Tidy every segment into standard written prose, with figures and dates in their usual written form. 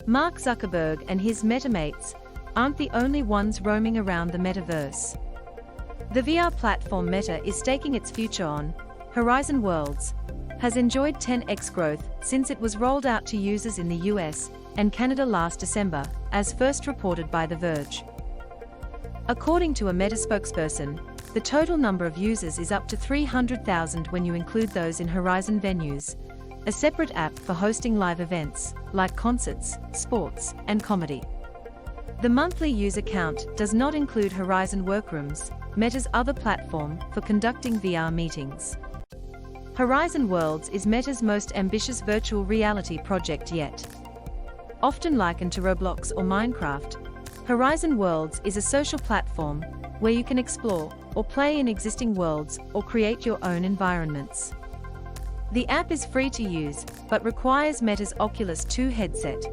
Mark Zuckerberg and his Metamates aren't the only ones roaming around the metaverse. The VR platform Meta is staking its future on Horizon Worlds has enjoyed 10x growth since it was rolled out to users in the US and Canada last December, as first reported by The Verge. According to a Meta spokesperson, the total number of users is up to 300,000 when you include those in Horizon Venues, a separate app for hosting live events, like concerts, sports, and comedy. The monthly user count does not include Horizon Workrooms, Meta's other platform for conducting VR meetings. Horizon Worlds is Meta's most ambitious virtual reality project yet. Often likened to Roblox or Minecraft, Horizon Worlds is a social platform where you can explore or play in existing worlds or create your own environments. The app is free to use, but requires Meta's Oculus 2 headset.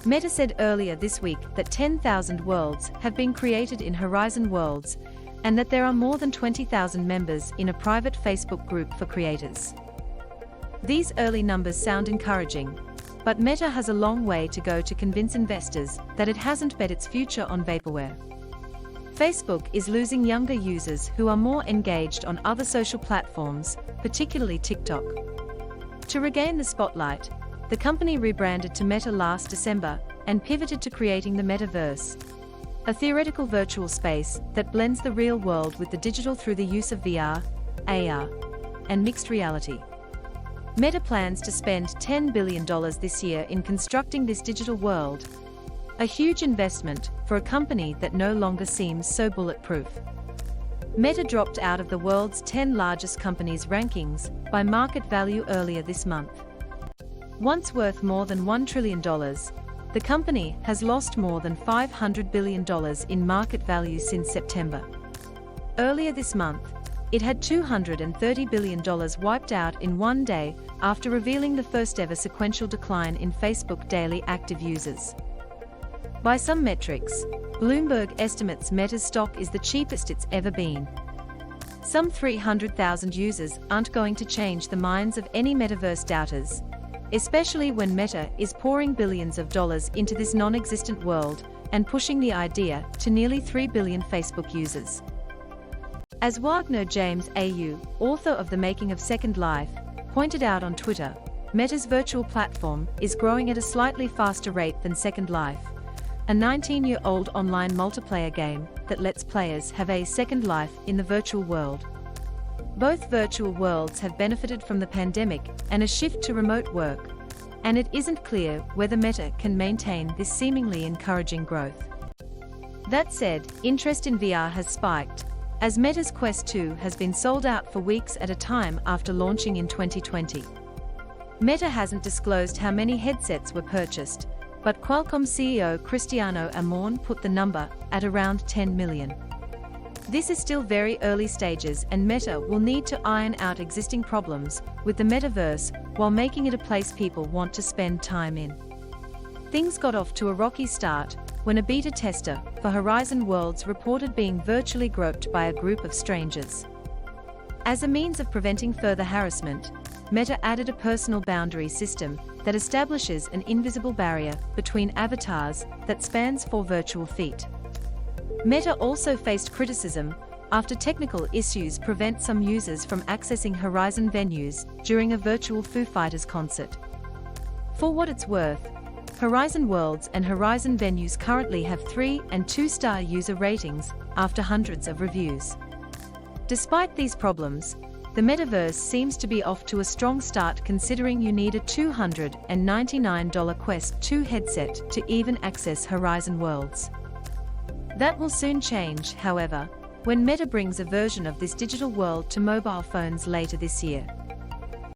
Meta said earlier this week that 10,000 worlds have been created in Horizon Worlds, and that there are more than 20,000 members in a private Facebook group for creators. These early numbers sound encouraging, but Meta has a long way to go to convince investors that it hasn't bet its future on vaporware. Facebook is losing younger users who are more engaged on other social platforms, particularly TikTok. To regain the spotlight, the company rebranded to Meta last December and pivoted to creating the Metaverse, a theoretical virtual space that blends the real world with the digital through the use of VR, AR, and mixed reality. Meta plans to spend $10 billion this year in constructing this digital world, a huge investment for a company that no longer seems so bulletproof. Meta dropped out of the world's 10 largest companies rankings by market value earlier this month. Once worth more than $1 trillion, the company has lost more than $500 billion in market value since September. Earlier this month, it had $230 billion wiped out in one day after revealing the first-ever sequential decline in Facebook daily active users. By some metrics, Bloomberg estimates Meta's stock is the cheapest it's ever been. Some 300,000 users aren't going to change the minds of any metaverse doubters, especially when Meta is pouring billions of dollars into this non-existent world and pushing the idea to nearly 3 billion Facebook users. As Wagner James AU, author of The Making of Second Life, pointed out on Twitter, Meta's virtual platform is growing at a slightly faster rate than Second Life, a 19-year-old online multiplayer game that lets players have a second life in the virtual world. Both virtual worlds have benefited from the pandemic and a shift to remote work, and it isn't clear whether Meta can maintain this seemingly encouraging growth. That said, interest in VR has spiked, as Meta's Quest 2 has been sold out for weeks at a time after launching in 2020. Meta hasn't disclosed how many headsets were purchased, but Qualcomm CEO Cristiano Amon put the number at around 10 million. This is still very early stages, and Meta will need to iron out existing problems with the metaverse while making it a place people want to spend time in. Things got off to a rocky start when a beta tester for Horizon Worlds reported being virtually groped by a group of strangers. As a means of preventing further harassment, Meta added a personal boundary system that establishes an invisible barrier between avatars that spans 4 virtual feet. Meta also faced criticism after technical issues prevent some users from accessing Horizon Venues during a virtual Foo Fighters concert. For what it's worth, Horizon Worlds and Horizon Venues currently have 3- and 2-star user ratings after hundreds of reviews. Despite these problems, the metaverse seems to be off to a strong start, considering you need a $299 Quest 2 headset to even access Horizon Worlds. That will soon change, however, when Meta brings a version of this digital world to mobile phones later this year.